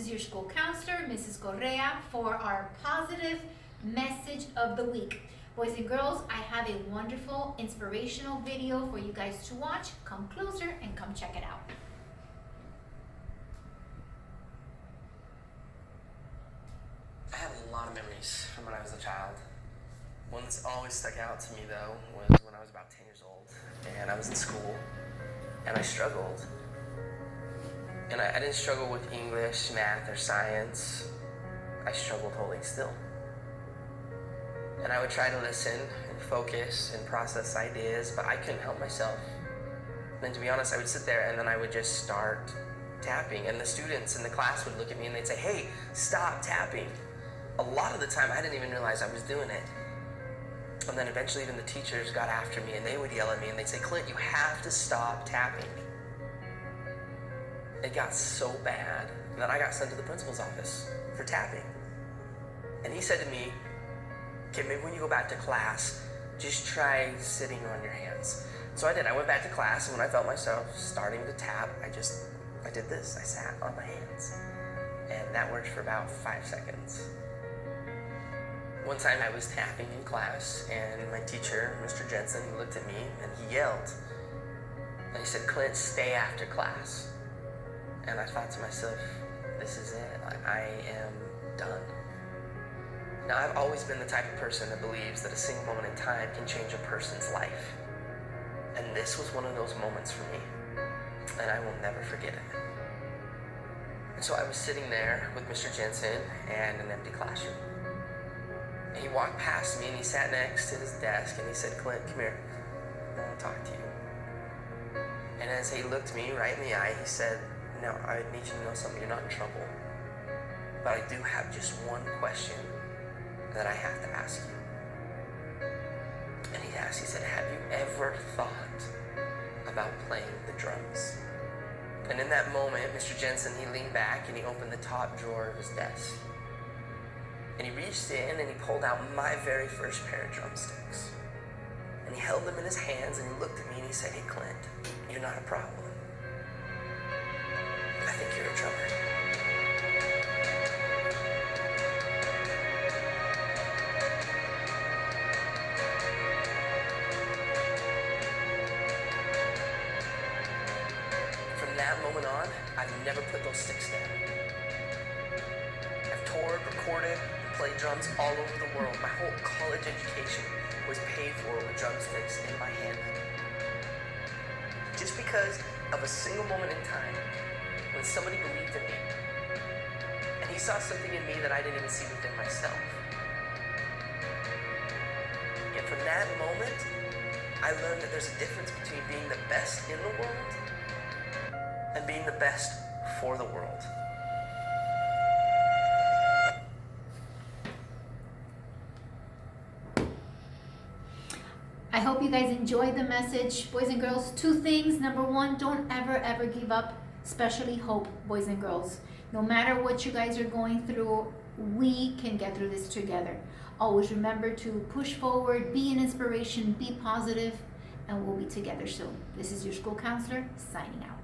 is your school counselor, Mrs. Correa, for our positive message of the week. Boys and girls, I have a wonderful inspirational video for you guys to watch. Come closer and come check it out. I have a lot of memories from when I was a child. One that's always stuck out to me though was when I was about 10 years old and I was in school and I struggled. And I didn't struggle with English, math, or science. I struggled holding still. And I would try to listen and focus and process ideas, but I couldn't help myself. And to be honest, I would sit there and then I would just start tapping. And the students in the class would look at me and they'd say, "Hey, stop tapping." A lot of the time I didn't even realize I was doing it. And then eventually even the teachers got after me and they would yell at me and they'd say, "Clint, you have to stop tapping." It got so bad that I got sent to the principal's office for tapping. And he said to me, "Okay, maybe when you go back to class, just try sitting on your hands." So I did. I went back to class, and when I felt myself starting to tap, I did this. I sat on my hands. And that worked for about 5 seconds. One time I was tapping in class, and my teacher, Mr. Jensen, looked at me, and he yelled. And he said, "Clint, stay after class." And I thought to myself, this is it. I am done. Now, I've always been the type of person that believes that a single moment in time can change a person's life. And this was one of those moments for me. And I will never forget it. And so I was sitting there with Mr. Jensen and an empty classroom. And he walked past me and he sat next to his desk and he said, "Clint, come here. I want to talk to you." And as he looked me right in the eye, he said, "Now, I need you to know something. You're not in trouble. But I do have just one question that I have to ask you." And he asked, he said, "Have you ever thought about playing the drums?" And in that moment, Mr. Jensen, he leaned back and he opened the top drawer of his desk. And he reached in and he pulled out my very first pair of drumsticks. And he held them in his hands and he looked at me and he said, "Hey, Clint, you're not a problem. I think you're a drummer." From that moment on, I've never put those sticks down. I've toured, recorded, and played drums all over the world. My whole college education was paid for with drumsticks in my hand. Just because of a single moment in time when somebody believed in me and he saw something in me that I didn't even see within myself. And from that moment, I learned that there's a difference between being the best in the world and being the best for the world. I hope you guys enjoyed the message. Boys and girls, 2 things. Number 1, don't ever give up, especially hope, boys and girls. No matter what you guys are going through, we can get through this together. Always remember to push forward, be an inspiration, be positive, and we'll be together soon. This is your school counselor signing out.